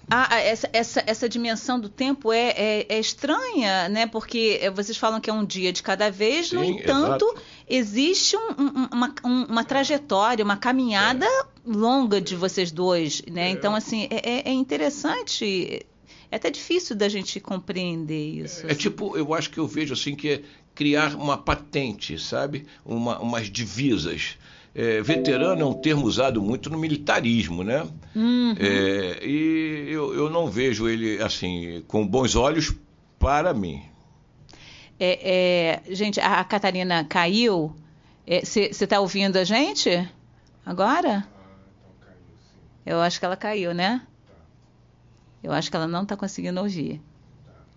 Speaker 1: Essa dimensão do tempo é estranha, né? Porque vocês falam que é um dia de cada vez, sim, no entanto, exato. Existe uma trajetória, uma caminhada longa de vocês dois, né? Então, assim, é interessante... É até difícil da gente compreender isso.
Speaker 2: Assim. Tipo, eu acho que eu vejo assim que é criar uma patente, sabe? Umas divisas. Veterano é um termo usado muito no militarismo, né?
Speaker 1: Uhum.
Speaker 2: E eu não vejo ele assim com bons olhos para mim.
Speaker 1: Gente, a Catarina caiu. Você está ouvindo a gente agora?
Speaker 6: Então caiu, sim.
Speaker 1: Eu acho que ela caiu, né? Eu acho que ela não está conseguindo ouvir.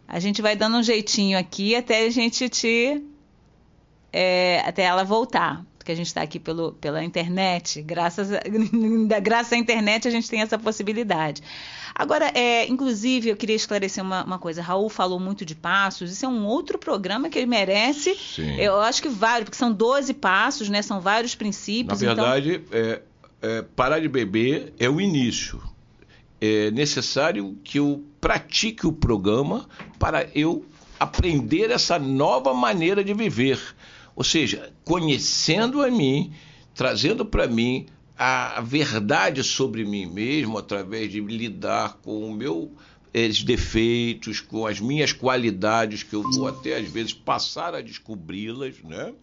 Speaker 1: A gente vai dando um jeitinho aqui até a gente até ela voltar. Porque a gente está aqui pela internet. Graças à internet a gente tem essa possibilidade. Agora, inclusive, eu queria esclarecer uma coisa. Raul falou muito de passos. Isso é um outro programa que ele merece.
Speaker 2: Sim.
Speaker 1: Eu acho que vários, porque são 12 passos, né? São vários princípios.
Speaker 2: Na verdade, parar de beber é o início. É necessário que eu pratique o programa para eu aprender essa nova maneira de viver. Ou seja, conhecendo a mim, trazendo para mim a verdade sobre mim mesmo, através de lidar com o meu os defeitos, com as minhas qualidades, que eu vou até às vezes passar a descobri-las, né?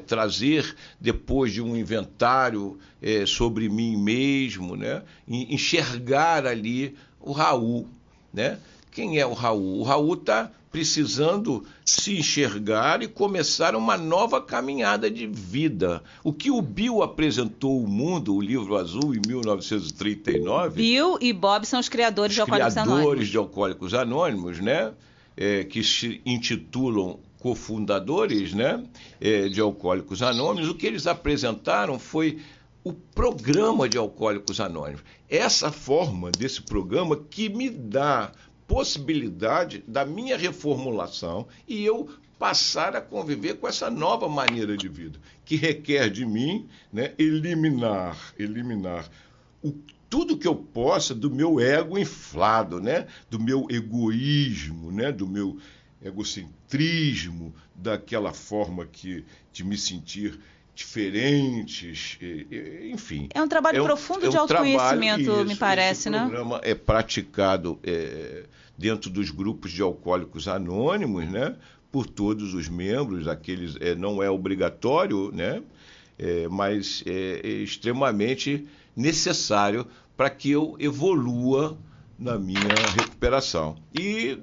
Speaker 2: Trazer depois de um inventário sobre mim mesmo, né? Enxergar ali o Raul, né? Quem é o Raul? O Raul está precisando se enxergar e começar uma nova caminhada de vida. O que o Bill apresentou ao mundo, o Livro Azul, em 1939...
Speaker 1: Bill e Bob são os criadores de Alcoólicos Anônimos.
Speaker 2: Criadores de Alcoólicos Anônimos, né? Que se intitulam cofundadores, né? De Alcoólicos Anônimos. O que eles apresentaram foi o programa de Alcoólicos Anônimos. Essa forma desse programa que me dá possibilidade da minha reformulação e eu passar a conviver com essa nova maneira de vida, que requer de mim, né, eliminar tudo que eu possa do meu ego inflado, né, do meu egoísmo, né, do meu egocentrismo, daquela forma de me sentir diferentes, enfim.
Speaker 1: É um trabalho profundo de autoconhecimento, me parece, né? O
Speaker 2: programa é praticado dentro dos grupos de Alcoólicos Anônimos, né? Por todos os membros, aqueles não é obrigatório, né? Mas é extremamente necessário para que eu evolua na minha recuperação. E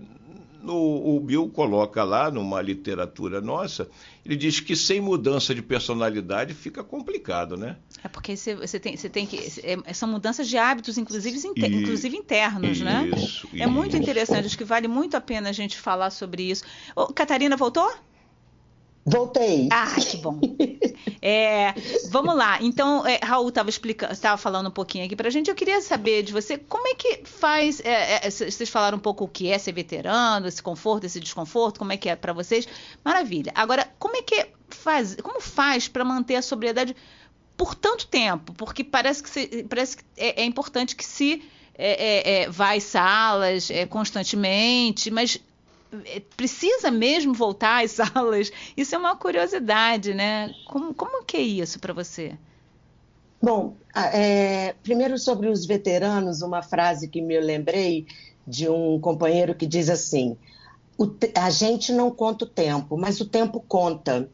Speaker 2: o Bill coloca lá, numa literatura nossa, ele diz que sem mudança de personalidade fica complicado, né?
Speaker 1: É porque você tem que... são mudanças de hábitos, inclusive internos, né?
Speaker 2: Isso.
Speaker 1: Muito interessante, acho que vale muito a pena a gente falar sobre isso. Catarina, voltou?
Speaker 6: Voltei.
Speaker 1: Que bom. Vamos lá. Então, Raul estava falando um pouquinho aqui para a gente. Eu queria saber de você, como é que faz... vocês falaram um pouco o que é ser veterano, esse conforto, esse desconforto, como é que é para vocês. Maravilha. Agora, como faz para manter a sobriedade por tanto tempo? Porque parece que é importante que se vá às salas constantemente, mas... precisa mesmo voltar às salas? Isso é uma curiosidade, né? Como que é isso para você?
Speaker 6: Bom, primeiro sobre os veteranos, uma frase que me lembrei de um companheiro que diz assim: a gente não conta o tempo, mas o tempo conta.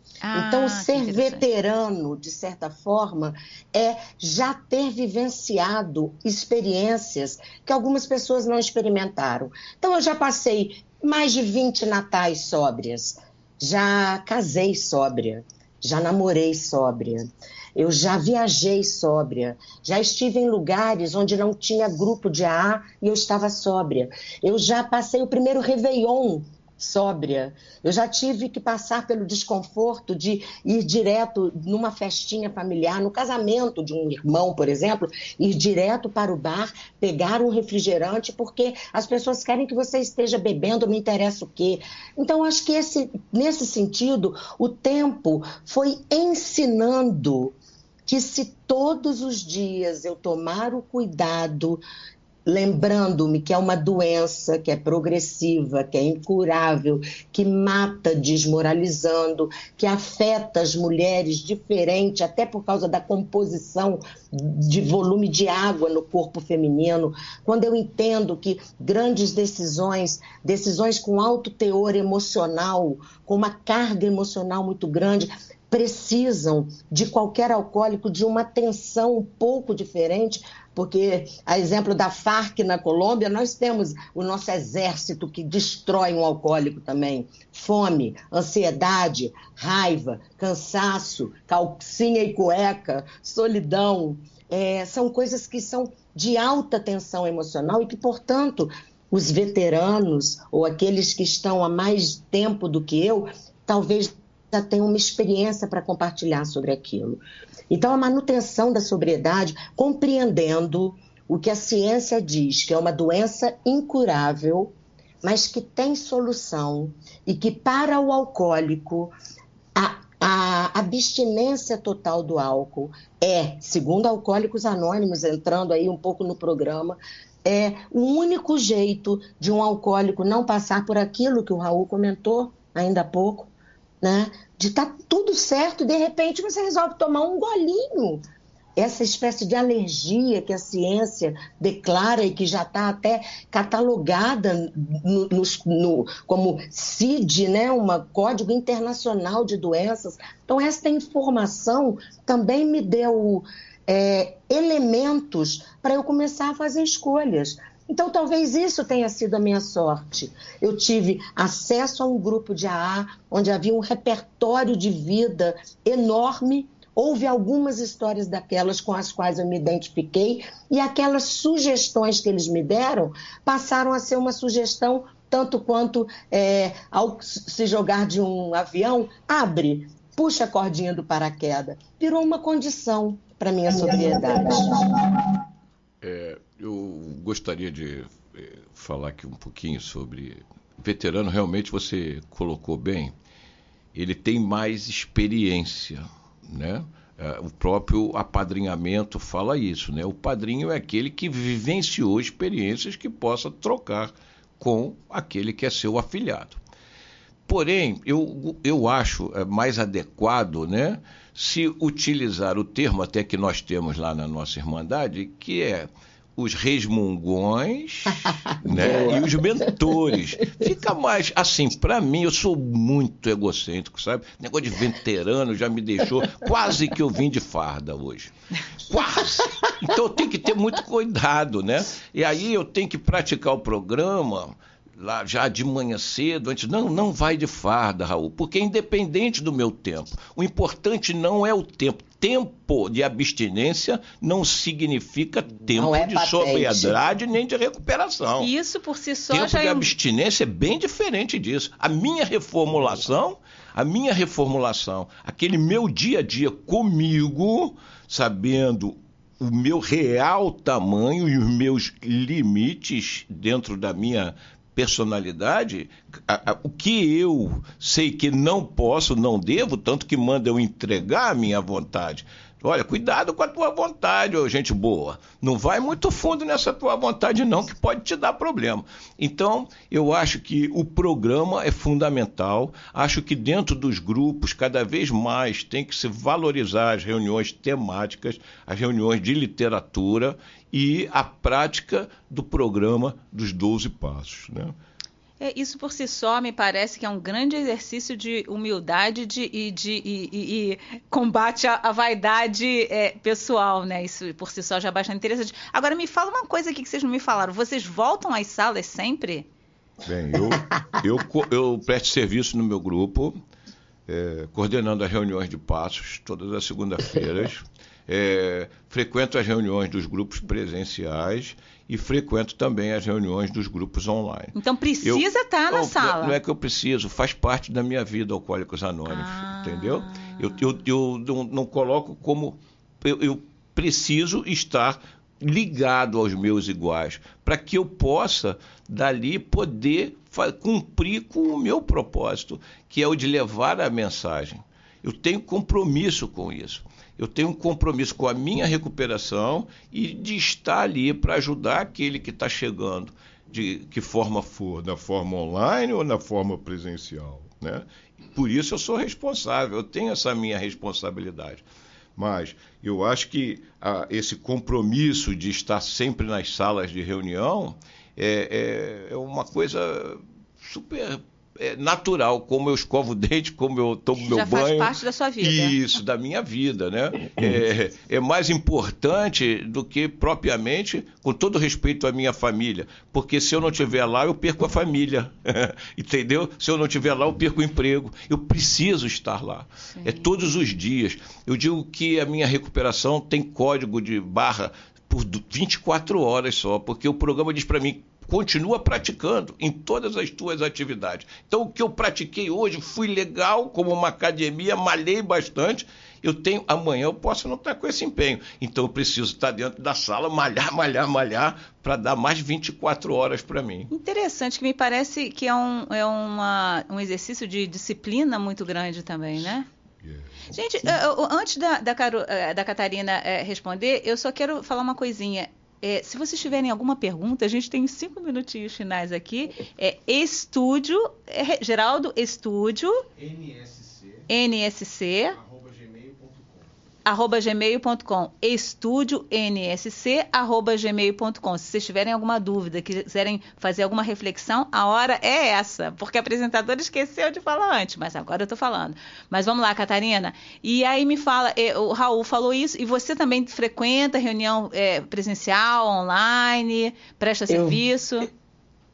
Speaker 6: Então, ser veterano, de certa forma, é já ter vivenciado experiências que algumas pessoas não experimentaram. Então, eu já passei mais de 20 natais sóbrias, já casei sóbria, já namorei sóbria, eu já viajei sóbria, já estive em lugares onde não tinha grupo de AA e eu estava sóbria, eu já passei o primeiro Réveillon sóbria, eu já tive que passar pelo desconforto de ir direto numa festinha familiar, no casamento de um irmão, por exemplo, ir direto para o bar, pegar um refrigerante, porque as pessoas querem que você esteja bebendo, não interessa o quê. Então, acho que nesse sentido, o tempo foi ensinando que se todos os dias eu tomar o cuidado, lembrando-me que é uma doença que é progressiva, que é incurável, que mata desmoralizando, que afeta as mulheres diferente, até por causa da composição de volume de água no corpo feminino. Quando eu entendo que grandes decisões com alto teor emocional, com uma carga emocional muito grande, precisam de qualquer alcoólico de uma atenção um pouco diferente, porque, a exemplo da Farc na Colômbia, nós temos o nosso exército que destrói um alcoólico também. Fome, ansiedade, raiva, cansaço, calcinha e cueca, solidão. São coisas que são de alta tensão emocional e que, portanto, os veteranos ou aqueles que estão há mais tempo do que eu, talvez já tenham uma experiência para compartilhar sobre aquilo. Então, a manutenção da sobriedade, compreendendo o que a ciência diz, que é uma doença incurável, mas que tem solução e que, para o alcoólico, a abstinência total do álcool segundo Alcoólicos Anônimos, entrando aí um pouco no programa, é o único jeito de um alcoólico não passar por aquilo que o Raul comentou ainda há pouco, né? De estar tudo certo, de repente você resolve tomar um golinho. essa espécie de alergia que a ciência declara e que já está até catalogada como CID, né? Código Internacional de Doenças. Então, esta informação também me deu elementos para eu começar a fazer escolhas. Então, talvez isso tenha sido a minha sorte. Eu tive acesso a um grupo de AA, onde havia um repertório de vida enorme. Houve algumas histórias daquelas com as quais eu me identifiquei, e aquelas sugestões que eles me deram passaram a ser uma sugestão, tanto quanto ao se jogar de um avião, abre, puxa a cordinha do paraquedas. Virou uma condição para a minha sobriedade.
Speaker 2: Eu gostaria de falar aqui um pouquinho sobre veterano. Realmente você colocou bem, ele tem mais experiência, né? O próprio apadrinhamento fala isso, né? O padrinho é aquele que vivenciou experiências que possa trocar com aquele que é seu afilhado. Porém, eu acho mais adequado, né, se utilizar o termo até que nós temos lá na nossa Irmandade, que é os resmungões, né, e os mentores. Fica mais, assim, para mim, eu sou muito egocêntrico, sabe? O negócio de veterano já me deixou, quase que eu vim de farda hoje. Quase! Então eu tenho que ter muito cuidado, né? E aí eu tenho que praticar o programa lá já de manhã cedo, antes, não vai de farda, Raul, porque independente do meu tempo, o importante não é o tempo. Tempo de abstinência não significa tempo de sobriedade nem de recuperação.
Speaker 1: Isso por si só
Speaker 2: tempo
Speaker 1: já
Speaker 2: de abstinência é bem diferente disso. A minha reformulação, aquele meu dia a dia comigo, sabendo o meu real tamanho e os meus limites dentro da minha personalidade, o que eu sei que não posso, não devo, tanto que manda eu entregar a minha vontade. Olha, cuidado com a tua vontade, ô gente boa. Não vai muito fundo nessa tua vontade não, que pode te dar problema. Então, eu acho que o programa é fundamental. Acho que dentro dos grupos, cada vez mais, tem que se valorizar as reuniões temáticas, as reuniões de literatura e a prática do programa dos 12 Passos, né?
Speaker 1: Isso por si só me parece que é um grande exercício de humildade e combate à vaidade pessoal, né? Isso por si só já é bastante interessante. Agora, me fala uma coisa aqui que vocês não me falaram. Vocês voltam às salas sempre?
Speaker 2: Bem, eu presto serviço no meu grupo, coordenando as reuniões de passos todas as segundas-feiras. Frequento as reuniões dos grupos presenciais e frequento também as reuniões dos grupos online.
Speaker 1: Então precisa estar na sala.
Speaker 2: Não é que eu preciso, faz parte da minha vida, Alcoólicos Anônimos, entendeu? Eu não coloco como... Eu preciso estar ligado aos meus iguais, para que eu possa, dali, poder cumprir com o meu propósito, que é o de levar a mensagem. Eu tenho compromisso com isso. Eu tenho um compromisso com a minha recuperação e de estar ali para ajudar aquele que está chegando, de que forma for, da forma online ou na forma presencial, né? Por isso eu sou responsável, eu tenho essa minha responsabilidade. Mas eu acho que esse compromisso de estar sempre nas salas de reunião é uma coisa super... natural, como eu escovo o dente, como eu tomo meu banho. Já faz
Speaker 1: parte da sua vida.
Speaker 2: Isso, da minha vida, né? É mais importante do que propriamente, com todo respeito à minha família, porque se eu não estiver lá, eu perco a família, entendeu? Se eu não estiver lá, eu perco o emprego. Eu preciso estar lá. Sim. Todos os dias. Eu digo que a minha recuperação tem código de barra por 24 horas só, porque o programa diz para mim: continua praticando em todas as tuas atividades. Então, o que eu pratiquei hoje, fui legal, como uma academia, malhei bastante. Amanhã eu posso não estar com esse empenho. Então, eu preciso estar dentro da sala, malhar, para dar mais 24 horas para mim.
Speaker 1: Interessante, que me parece que é um exercício de disciplina muito grande também, né? Yeah. Gente, antes da Catarina responder, eu só quero falar uma coisinha. Se vocês tiverem alguma pergunta, a gente tem 5 minutinhos finais aqui. Estúdio, Geraldo, estúdio, NSC, estudionsc@gmail.com, estudionsc@gmail.com. Se vocês tiverem alguma dúvida, quiserem fazer alguma reflexão, a hora é essa, porque a apresentadora esqueceu de falar antes, mas agora eu estou falando. Mas vamos lá, Catarina. E aí me fala, o Raul falou isso, e você também frequenta reunião presencial, online, presta serviço?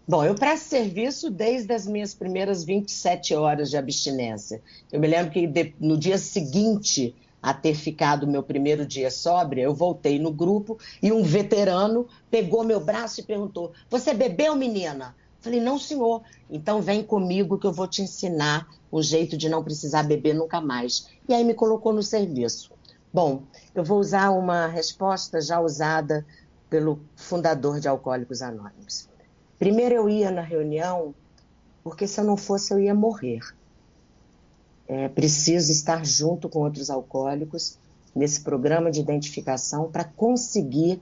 Speaker 6: Bom, eu presto serviço desde as minhas primeiras 27 horas de abstinência. Eu me lembro que no dia seguinte a ter ficado meu primeiro dia sóbria, eu voltei no grupo e um veterano pegou meu braço e perguntou: "Você bebeu, menina?" Falei: "Não, senhor." "Então vem comigo que eu vou te ensinar um jeito de não precisar beber nunca mais." E aí me colocou no serviço. Bom, eu vou usar uma resposta já usada pelo fundador de Alcoólicos Anônimos. Primeiro eu ia na reunião, porque se eu não fosse eu ia morrer. É preciso estar junto com outros alcoólicos nesse programa de identificação para conseguir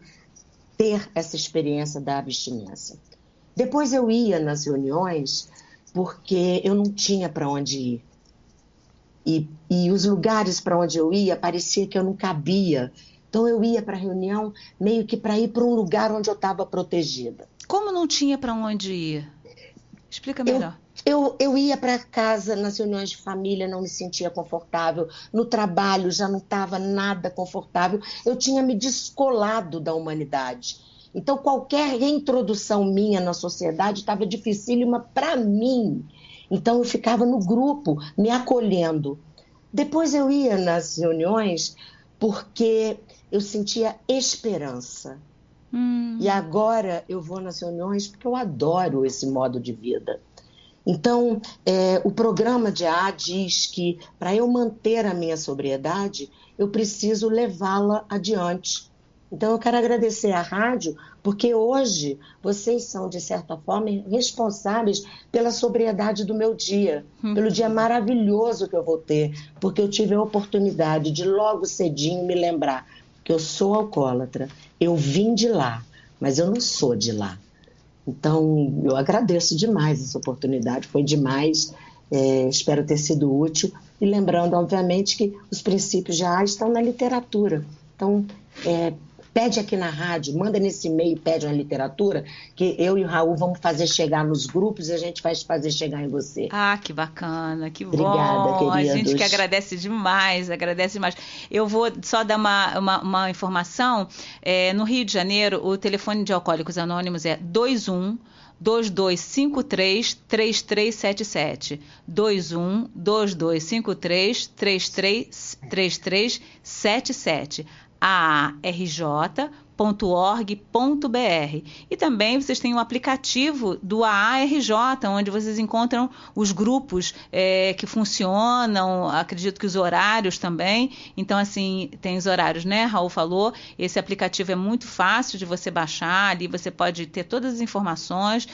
Speaker 6: ter essa experiência da abstinência. Depois eu ia nas reuniões porque eu não tinha para onde ir. E os lugares para onde eu ia, parecia que eu não cabia. Então eu ia para a reunião meio que para ir para um lugar onde eu estava protegida.
Speaker 1: Como não tinha para onde ir? Explica melhor.
Speaker 6: Eu ia para casa nas reuniões de família, não me sentia confortável. No trabalho já não estava nada confortável. Eu tinha me descolado da humanidade. Então qualquer reintrodução minha na sociedade estava dificílima para mim. Então eu ficava no grupo, me acolhendo. Depois eu ia nas reuniões porque eu sentia esperança. E agora eu vou nas reuniões porque eu adoro esse modo de vida. Então, o programa de AA diz que para eu manter a minha sobriedade, eu preciso levá-la adiante. Então, eu quero agradecer à rádio, porque hoje vocês são, de certa forma, responsáveis pela sobriedade do meu dia, pelo dia maravilhoso que eu vou ter, porque eu tive a oportunidade de logo cedinho me lembrar que eu sou alcoólatra, eu vim de lá, mas eu não sou de lá. Então, eu agradeço demais essa oportunidade, foi demais, espero ter sido útil. E lembrando, obviamente, que os princípios já estão na literatura. Então, pede aqui na rádio, manda nesse e-mail, pede uma literatura, que eu e o Raul vamos fazer chegar nos grupos e a gente vai fazer chegar em você.
Speaker 1: Ah, que bacana, que
Speaker 6: Obrigada,
Speaker 1: bom.
Speaker 6: queridos.
Speaker 1: A gente que agradece demais, agradece demais. Eu vou só dar uma informação. No Rio de Janeiro, o telefone de Alcoólicos Anônimos é 21-2253-3377. 21-2253-3377. aarj.org.br. E também vocês têm um aplicativo do AARJ, onde vocês encontram os grupos que funcionam, acredito que os horários também. Então, assim, tem os horários, né? Raul falou, esse aplicativo é muito fácil de você baixar, ali você pode ter todas as informações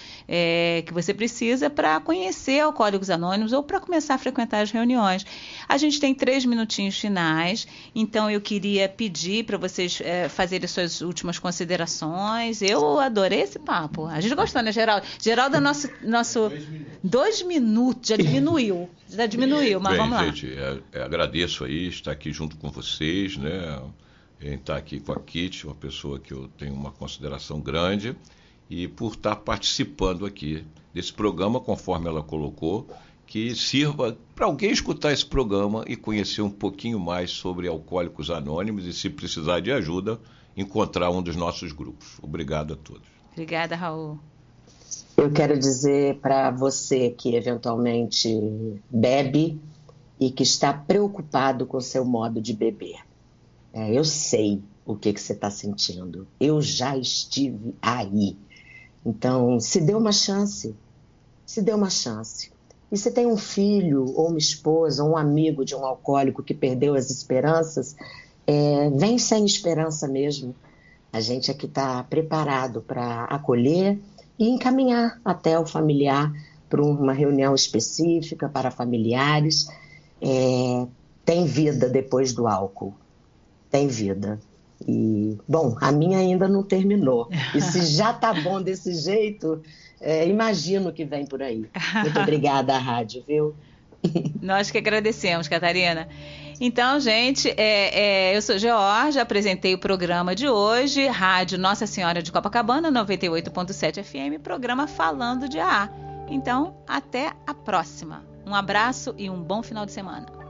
Speaker 1: que você precisa para conhecer Alcoólicos Anônimos ou para começar a frequentar as reuniões. A gente tem 3 minutinhos finais, então eu queria pedir para vocês fazerem suas últimas considerações. Eu adorei esse papo. A gente gostou, né, Geraldo? Geraldo é nosso 2 minutos, já diminuiu, mas
Speaker 2: bem,
Speaker 1: vamos lá.
Speaker 2: Gente, agradeço aí estar aqui junto com vocês, né? Estar aqui com a Kitty, uma pessoa que eu tenho uma consideração grande, e por estar participando aqui desse programa, conforme ela colocou, que sirva para alguém escutar esse programa e conhecer um pouquinho mais sobre Alcoólicos Anônimos e, se precisar de ajuda, encontrar um dos nossos grupos. Obrigado a todos.
Speaker 1: Obrigada, Raul.
Speaker 6: Eu quero dizer para você que eventualmente bebe e que está preocupado com o seu modo de beber. Eu sei o que você está sentindo. Eu já estive aí. Então, se dê uma chance. Se dê uma chance. E se tem um filho, ou uma esposa, ou um amigo de um alcoólico que perdeu as esperanças, vem sem esperança mesmo. A gente aqui está preparado para acolher e encaminhar até o familiar para uma reunião específica para familiares. Tem vida depois do álcool. Tem vida. E, bom, a minha ainda não terminou. E se já tá bom desse jeito, imagino o que vem por aí. Muito obrigada à rádio, viu?
Speaker 1: Nós que agradecemos, Catarina. Então, gente, eu sou Georgia, apresentei o programa de hoje, Rádio Nossa Senhora de Copacabana, 98.7 FM, programa Falando de AA. Então, até a próxima. Um abraço e um bom final de semana.